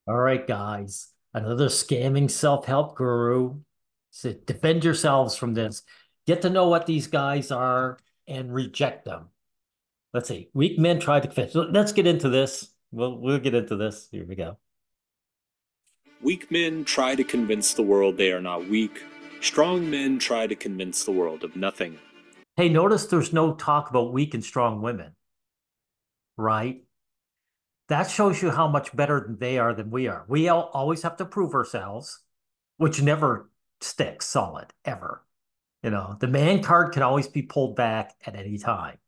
All right, guys. Another scamming self-help guru. So defend yourselves from this. Get to know what these guys are and reject them. Let's see. Weak men try to convince. Let's get into this. We'll get into this. Here we go. Weak men try to convince the world they are not weak. Strong men try to convince the world of nothing. Hey, notice there's no talk about weak and strong women, right? That shows you how much better they are than we are. We always have to prove ourselves, which never sticks solid, ever. The man card can always be pulled back at any time.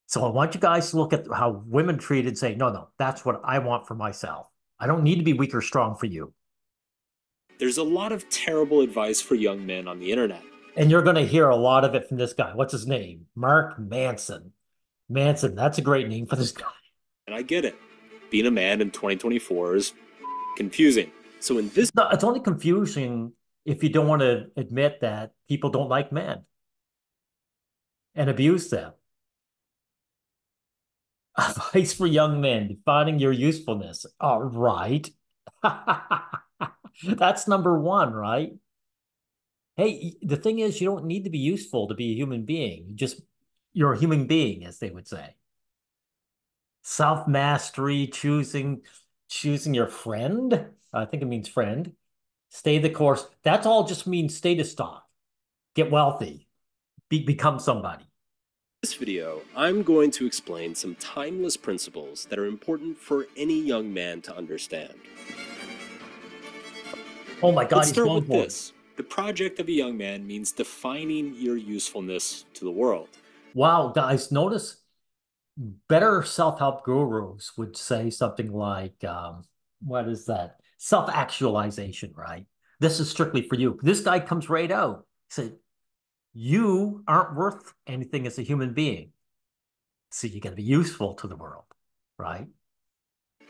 So I want you guys to look at how women treated and say, no, no, that's what I want for myself. I don't need to be weak or strong for you. There's a lot of terrible advice for young men on the internet. And you're going to hear a lot of it from this guy. What's his name? Mark Manson. Manson, that's a great name for this guy. And I get it. Being a man in 2024 is confusing. So in this It's only confusing if you don't want to admit that people don't like men and abuse them. Advice for young men, defining your usefulness. All right. That's number one, right? Hey, the thing is, you don't need to be useful to be a human being. You're a human being, as they would say. Self-mastery, choosing your friend. I think it means friend. Stay the course. That's all just means stay the stock. Get wealthy. Become somebody. video, I'm going to explain some timeless principles that are important for any young man to understand. Oh my God, Let's he's start going with for it. this. The project of a young man means defining your usefulness to the world. Wow, guys, notice better self-help gurus would say something like, what is that? Self-actualization, right? This is strictly for you. This guy comes right out. He said, you aren't worth anything as a human being. So you got to be useful to the world, right?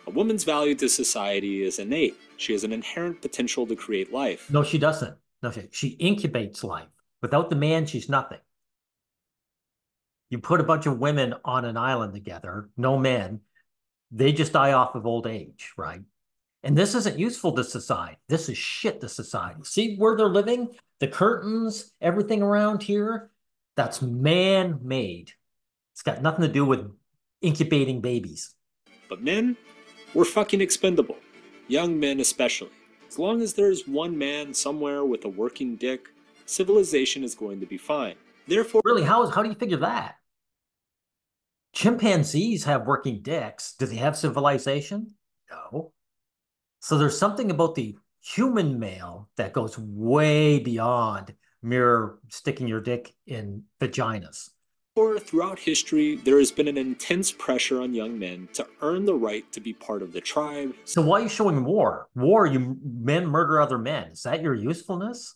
A woman's value to society is innate. She has an inherent potential to create life. No, she doesn't. No, she incubates life. Without the man, she's nothing. You put a bunch of women on an island together, no men, they just die off of old age, right? And this isn't useful to society. This is shit to society. See where they're living? The curtains, everything around here, that's man-made. It's got nothing to do with incubating babies. But men, we're fucking expendable. Young men especially. As long as there's one man somewhere with a working dick, civilization is going to be fine. Therefore, Really, how do you figure that? Chimpanzees have working dicks. Do they have civilization? No. So there's something about the human male that goes way beyond mere sticking your dick in vaginas. throughout history, there has been an intense pressure on young men to earn the right to be part of the tribe. So why are you showing war? War, you men murder other men. Is that your usefulness?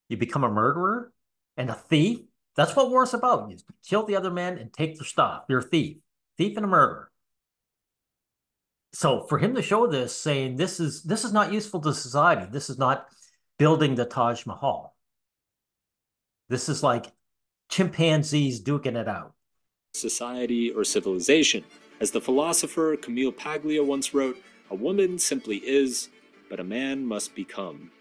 You become a murderer and a thief? That's what war's about. You kill the other men and take their stuff. You're a thief. Thief and a murderer. So for him to show this, saying this is not useful to society. This is not building the Taj Mahal. This is like chimpanzees duking it out. Society or civilization. As the philosopher Camille Paglia once wrote, a woman simply is, but a man must become.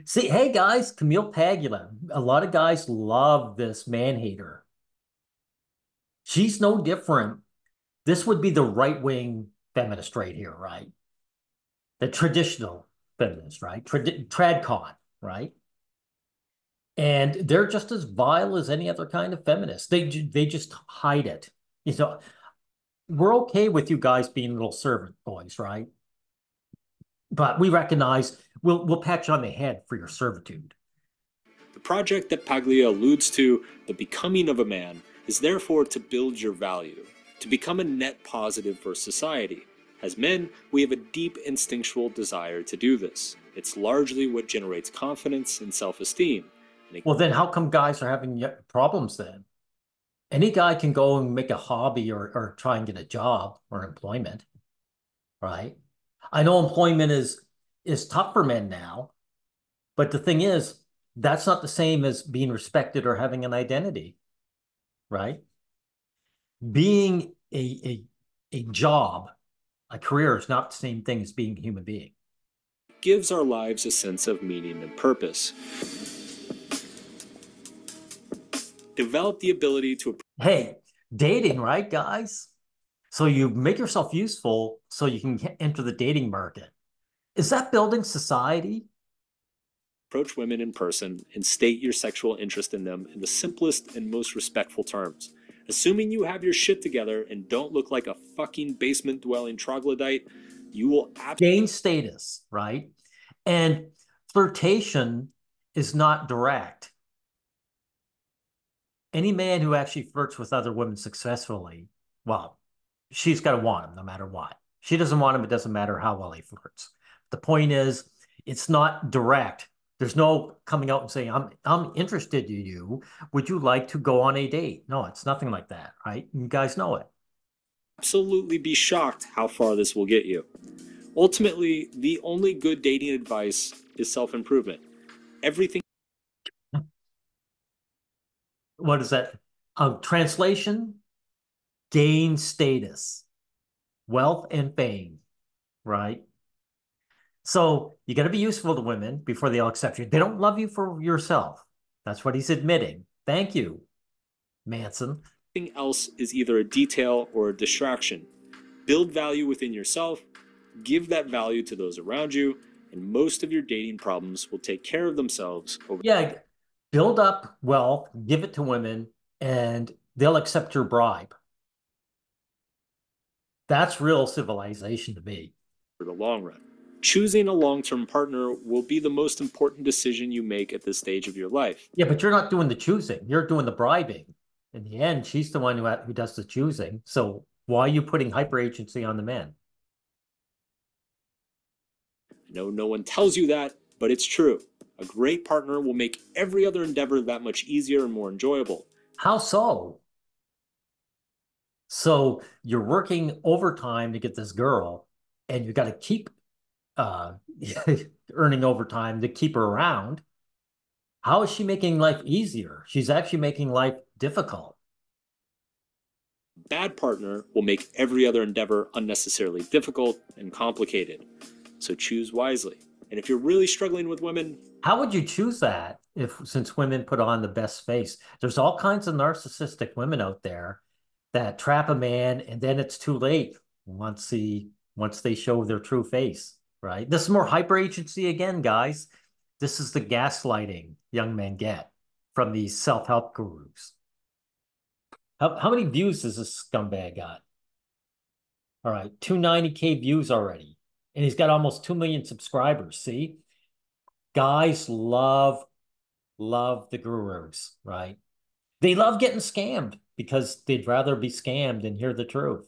See, hey guys, Camille Pagula. A lot of guys love this man hater. She's no different. This would be the right-wing feminist right here, right? The traditional feminist, right? Tradcon, right? And they're just as vile as any other kind of feminist. They just hide it. We're okay with you guys being little servant boys, right? But we recognize we'll pat you on the head for your servitude. The project that Paglia alludes to, the becoming of a man, is therefore to build your value, to become a net positive for society. As men, we have a deep instinctual desire to do this. It's largely what generates confidence and self-esteem. Well, then how come guys are having problems then? Any guy can go and make a hobby or try and get a job or employment, right? I know employment is tough for men now, but the thing is, that's not the same as being respected or having an identity, right? Being a job A career is not the same thing as being a human being. Gives our lives a sense of meaning and purpose. Develop the ability to Hey, dating, right, guys? So you make yourself useful so you can enter the dating market. Is that building society? approach women in person and state your sexual interest in them in the simplest and most respectful terms. Assuming you have your shit together and don't look like a fucking basement dwelling troglodyte, you will Gain status, right? And flirtation is not direct. Any man who actually flirts with other women successfully, well, she's got to want him no matter what. She doesn't want him, it doesn't matter how well he flirts. The point is, it's not direct. There's no coming out and saying, I'm interested in you. Would you like to go on a date? No, it's nothing like that, right? You guys know it. absolutely be shocked how far this will get you. Ultimately, the only good dating advice is self improvement. Everything What is that? Translation, gain status, wealth and fame, right? So you got to be useful to women before they'll accept you. They don't love you for yourself. That's what he's admitting. Thank you, Manson. else is either a detail or a distraction. Build value within yourself, give that value to those around you, and most of your dating problems will take care of themselves over. Yeah, build up wealth, give it to women, and they'll accept your bribe. That's real civilization to me. the long run. Choosing a long term partner will be the most important decision you make at this stage of your life. Yeah, but you're not doing the choosing. You're doing the bribing. In the end, she's the one who does the choosing. So why are you putting hyper agency on the men? I know no one tells you that, but it's true. A great partner will make every other endeavor that much easier and more enjoyable. How so? So you're working overtime to get this girl, and you got to keep uh, earning overtime to keep her around. How is she making life easier? She's actually making life difficult. A bad partner will make every other endeavor unnecessarily difficult and complicated. So choose wisely. And if you're really struggling with women, How would you choose that if since women put on the best face? There's all kinds of narcissistic women out there that trap a man and then it's too late once they show their true face, right? This is more hyper agency again, guys. This is the gaslighting young men get from these self-help gurus. How many views has this scumbag got? All right, 290K views already. And he's got almost 2 million subscribers. See? Guys love the gurus, right? They love getting scammed because they'd rather be scammed than hear the truth.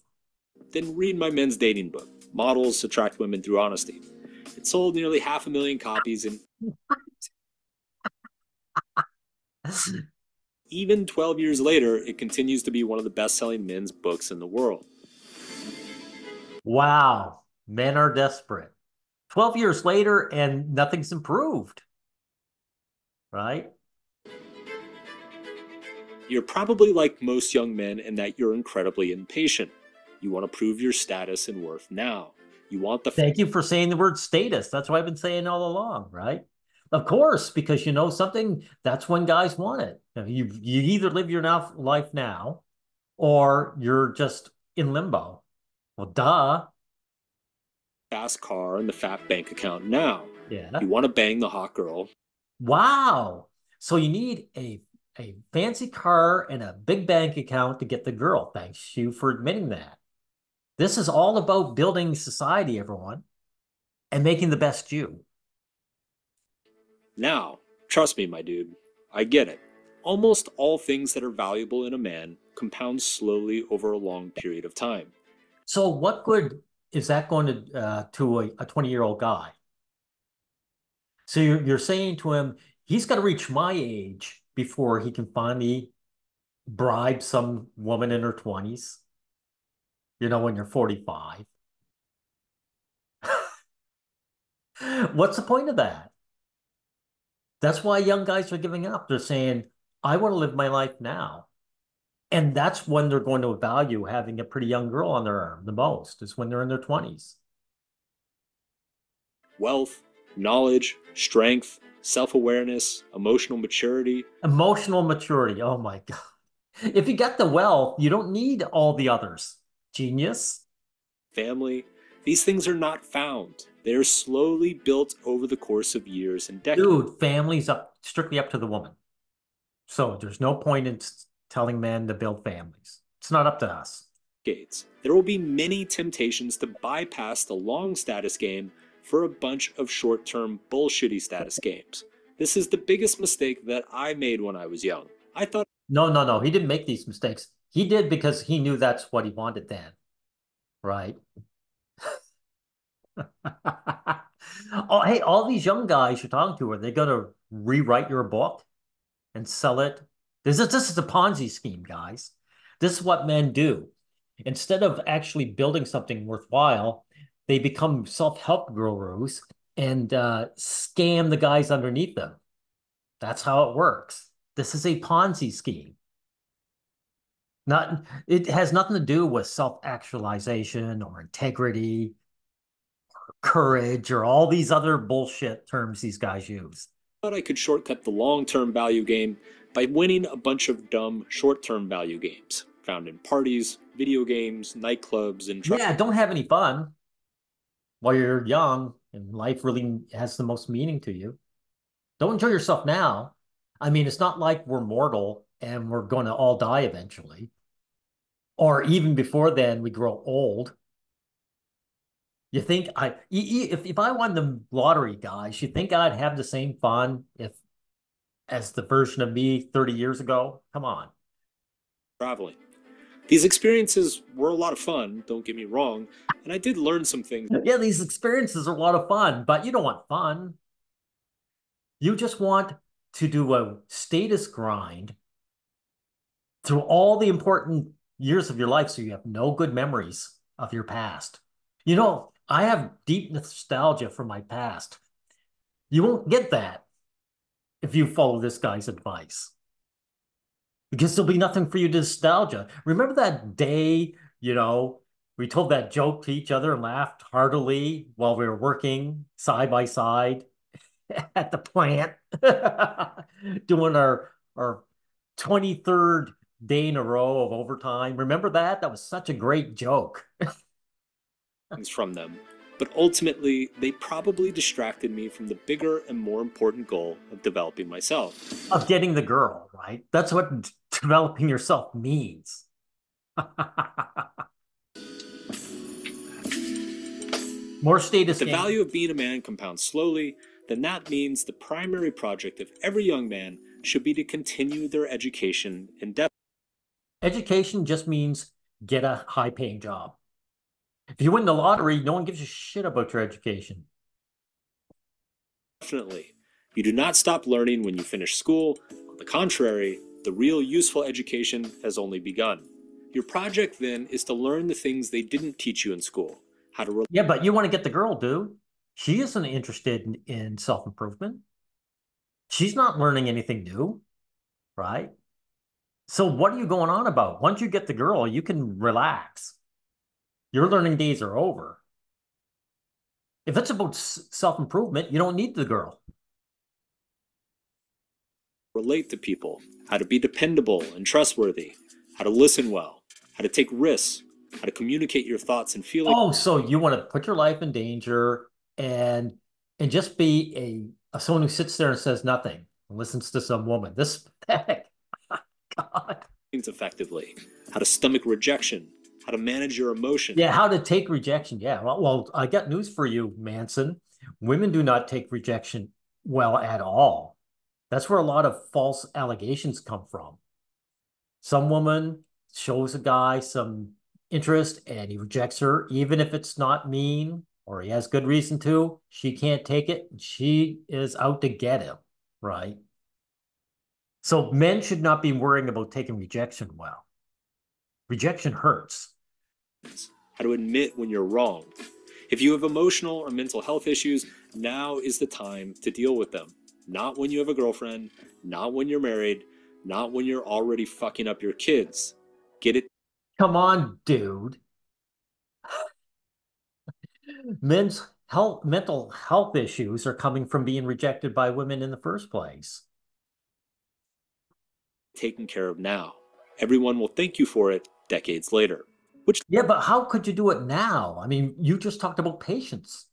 then read my men's dating book, Models Attract Women Through Honesty. It sold nearly 500,000 copies, and even 12 years later, it continues to be one of the best selling men's books in the world. Wow, men are desperate. 12 years later and nothing's improved, right? You're probably like most young men in that you're incredibly impatient. You want to prove your status and worth now. You want the Thank you for saying the word status. That's what I've been saying all along, right? Of course, because you know something, that's when guys want it. You either live your life now or you're just in limbo. Well, duh. fast car and the fat bank account now. Yeah. You want to bang the hot girl. Wow. So you need a fancy car and a big bank account to get the girl. Thanks you for admitting that. This is all about building society, everyone, and making the best you. Now, trust me, my dude, I get it. Almost all things that are valuable in a man compound slowly over a long period of time. So what good is that going to a 20-year-old guy? So you're saying to him, he's got to reach my age before he can finally bribe some woman in her 20s, when you're 45. What's the point of that? That's why young guys are giving up. They're saying, I want to live my life now. And that's when they're going to value having a pretty young girl on their arm the most, is when they're in their 20s. Wealth, knowledge, strength, self awareness, emotional maturity, Emotional maturity. Oh my God. If you got the wealth, you don't need all the others. Genius. family. These things are not found. They are slowly built over the course of years and Dude, family's up strictly up to the woman. So there's no point in telling men to build families. It's not up to us. decades. There will be many temptations to bypass the long status game for a bunch of short term bullshitty status games. This is the biggest mistake that I made when I was young. I thought No, no, no. He didn't make these mistakes. He did because he knew that's what he wanted then, right? Oh, hey, all these young guys you're talking to, are they going to rewrite your book and sell it? This is a Ponzi scheme, guys. This is what men do. Instead of actually building something worthwhile, they become self-help gurus and scam the guys underneath them. That's how it works. This is a Ponzi scheme. Not, it has nothing to do with self-actualization or integrity, courage, or all these other bullshit terms these guys use. I could shortcut the long term value game by winning a bunch of dumb short term value games found in parties, video games, nightclubs, and Yeah, don't have any fun while you're young and life really has the most meaning to you. Don't enjoy yourself now. I mean, it's not like we're mortal and we're going to all die eventually. Or even before then, we grow old. You think if I won the lottery, guys, you think I'd have the same fun if as the version of me 30 years ago? Come on. traveling. These experiences were a lot of fun, don't get me wrong, and I did learn some things. Yeah, these experiences are a lot of fun, but you don't want fun. You just want to do a status grind through all the important years of your life so you have no good memories of your past. You know, I have deep nostalgia for my past. You won't get that if you follow this guy's advice because there'll be nothing for you to nostalgia. Remember that day, we told that joke to each other and laughed heartily while we were working side by side at the plant, doing our 23rd day in a row of overtime. Remember that? That was such a great joke. From them, but ultimately, they probably distracted me from the bigger and more important goal of developing myself. Of getting the girl, right? That's what developing yourself means. More status. The value of being a man compounds slowly, then that means the primary project of every young man should be to continue their education indefinitely. Education just means get a high paying job. If you win the lottery, no one gives a shit about your education. You do not stop learning when you finish school. On the contrary, the real useful education has only begun. Your project then is to learn the things they didn't teach you in school. How to Yeah, but you want to get the girl, dude. She isn't interested in self-improvement. She's not learning anything new, right? So what are you going on about? Once you get the girl, you can relax. Your learning days are over. If it's about self-improvement, you don't need the girl. relate to people, how to be dependable and trustworthy, how to listen well, how to take risks, how to communicate your thoughts and feelings. Oh, so you want to put your life in danger and just be a someone who sits there and says nothing and listens to some woman. This is pathetic. God. Effectively, how to stomach rejection, how to manage your emotions. Yeah, how to take rejection. Yeah, well, I got news for you, Manson. Women do not take rejection well at all. That's where a lot of false allegations come from. Some woman shows a guy some interest and he rejects her, even if it's not mean or he has good reason to. She can't take it. She is out to get him, right? So men should not be worrying about taking rejection well. Rejection hurts. How to admit when you're wrong. If you have emotional or mental health issues, now is the time to deal with them. Not when you have a girlfriend, not when you're married, not when you're already fucking up your kids. Get it? Come on, dude. Mental health issues are coming from being rejected by women in the first place. Taken care of now. Everyone will thank you for it decades later. Which Yeah, but how could you do it now? I mean, you just talked about patience.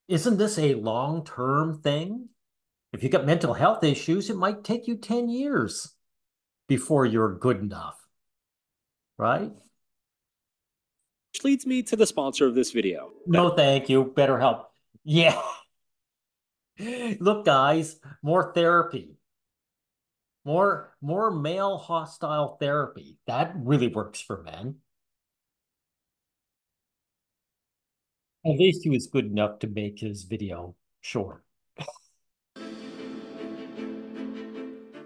Isn't this a long-term thing? If you got mental health issues, it might take you 10 years before you're good enough, right? leads me to the sponsor of this video, Better. No, thank you. Better help. Yeah. Look, guys, more therapy. More male hostile therapy. That really works for men. At least he was good enough to make his video short.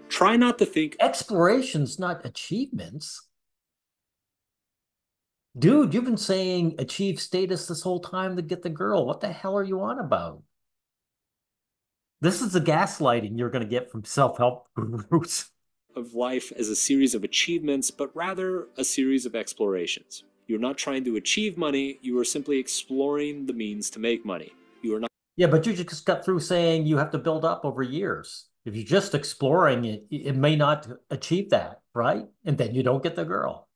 Try not to think Exploration's not achievements. Dude, you've been saying achieve status this whole time to get the girl. What the hell are you on about? This is the gaslighting you're going to get from self-help gurus. of life as a series of achievements, but rather a series of explorations. You're not trying to achieve money, you are simply exploring the means to make money. You are not Yeah, but you just got through saying you have to build up over years. If you're just exploring it, it may not achieve that, right? And then you don't get the girl.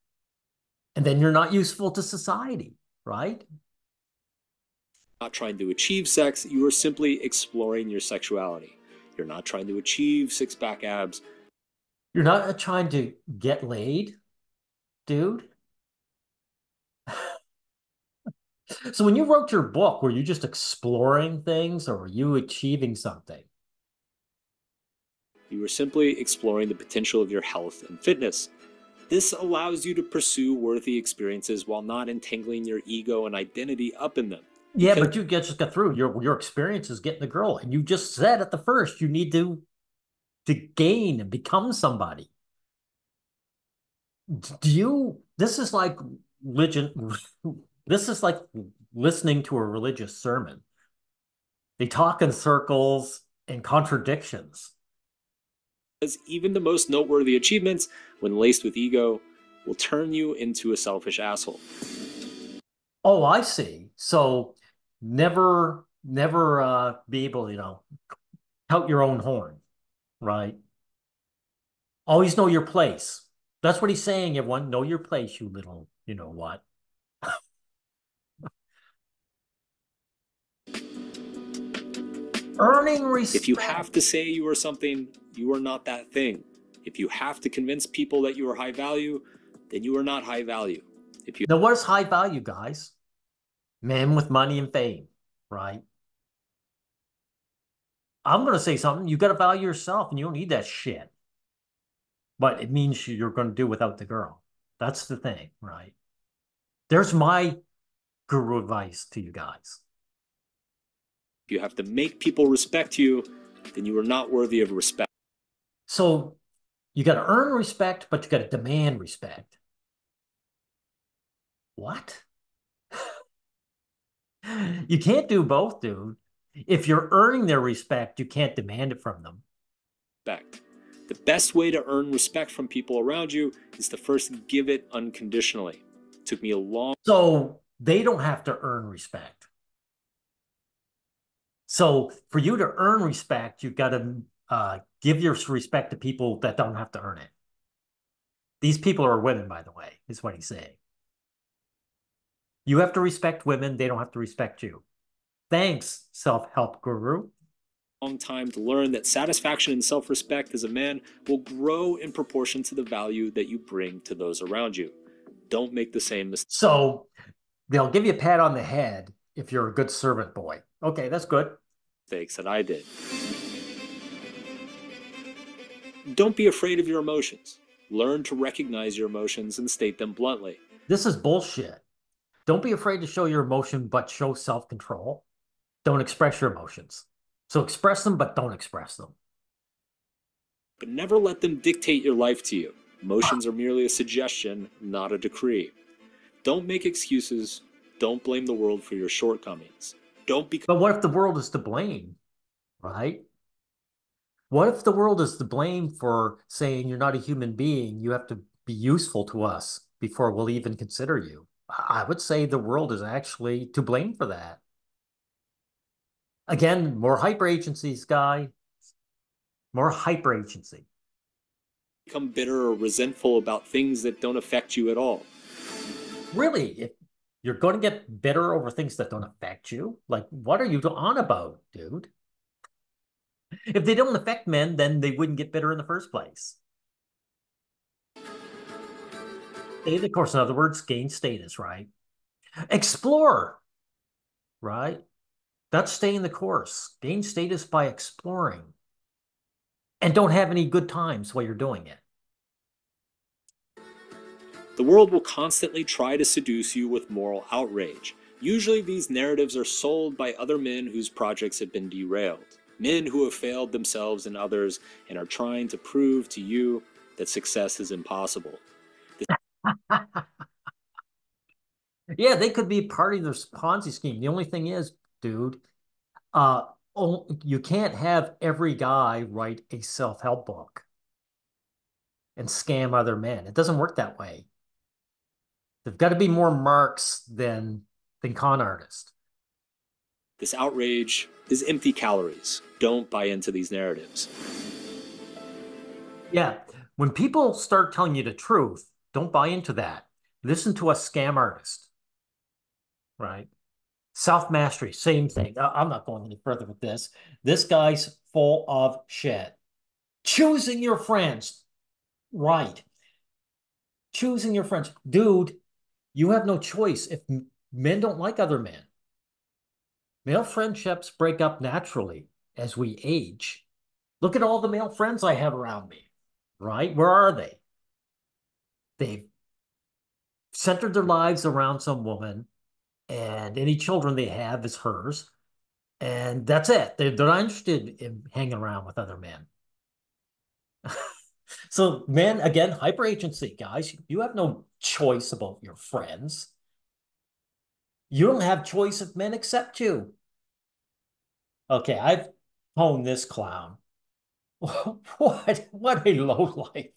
And then you're not useful to society, right? not trying to achieve sex, you are simply exploring your sexuality. You're not trying to achieve six-pack abs. You're not trying to get laid, dude. So when you wrote your book, were you just exploring things or were you achieving something? You are simply exploring the potential of your health and fitness. This allows you to pursue worthy experiences while not entangling your ego and identity up in them. Yeah, but you just got through your experience is getting the girl, and you just said at the first you need to gain and become somebody. Do you? This is like religion. This is like listening to a religious sermon. They talk in circles and contradictions. Because even the most noteworthy achievements, when laced with ego, will turn you into a selfish asshole. Oh, I see. So never be able, tout your own horn, right? Always know your place. That's what he's saying, everyone. Know your place, you little, you know what. Earning respect. If you have to say you are something, you are not that thing. If you have to convince people that you are high value, then you are not high value. If you Now, what is high value, guys? Men with money and fame, right? I'm going to say something. You got to value yourself and you don't need that shit. But it means you're going to do without the girl. That's the thing, right? There's my guru advice to you guys. If you have to make people respect you, then you are not worthy of respect. So you got to earn respect, but you got to demand respect. What? You can't do both, dude. If you're earning their respect, you can't demand it from them. The best way to earn respect from people around you is to first give it unconditionally. It took me a long So they don't have to earn respect. So for you to earn respect, you've got to give your respect to people that don't have to earn it. These people are women, by the way, is what he's saying. You have to respect women. They don't have to respect you. Thanks, self-help guru. long time to learn that satisfaction and self-respect as a man will grow in proportion to the value that you bring to those around you. Don't make the same So they'll give you a pat on the head if you're a good servant boy. Okay, that's good. mistakes that I did. Don't be afraid of your emotions. Learn to recognize your emotions and state them bluntly. This is bullshit. Don't be afraid to show your emotion, but show self-control. Don't express your emotions. So express them, but don't express them. But never let them dictate your life to you. Emotions are merely a suggestion, not a decree. Don't make excuses. Don't blame the world for your shortcomings. Don't become. But what if the world is to blame, right? What if the world is to blame for saying you're not a human being? You have to be useful to us before we'll even consider you. I would say the world is actually to blame for that. Again, more hyper agencies, guy. More hyper agency. Become bitter or resentful about things that don't affect you at all. Really, if you're going to get bitter over things that don't affect you, like what are you on about, dude? If they don't affect men, then they wouldn't get bitter in the first place. Stay the course. In other words, gain status, right? Explore, right? That's staying the course. Gain status by exploring and don't have any good times while you're doing it. The world will constantly try to seduce you with moral outrage. Usually, these narratives are sold by other men whose projects have been derailed. Men who have failed themselves and others and are trying to prove to you that success is impossible. Yeah, they could be part of their Ponzi scheme. The only thing is, dude, uh, you can't have every guy write a self-help book and scam other men. It doesn't work that way. There've got to be more marks than con artists. This outrage is empty calories. Don't buy into these narratives. Yeah, when people start telling you the truth, don't buy into that. Listen to a scam artist, right? Self-mastery, same thing. I'm not going any further with this. This guy's full of shit. Choosing your friends, right? Choosing your friends. Dude, you have no choice if men don't like other men. Male friendships break up naturally as we age. Look at all the male friends I have around me, right? Where are they? They've centered their lives around some woman, and any children they have is hers. And that's it. They're not interested in hanging around with other men. So, men, again, hyper agency, guys, you have no choice about your friends. You don't have choice if men accept you. Okay, I've honed this clown. What a low life.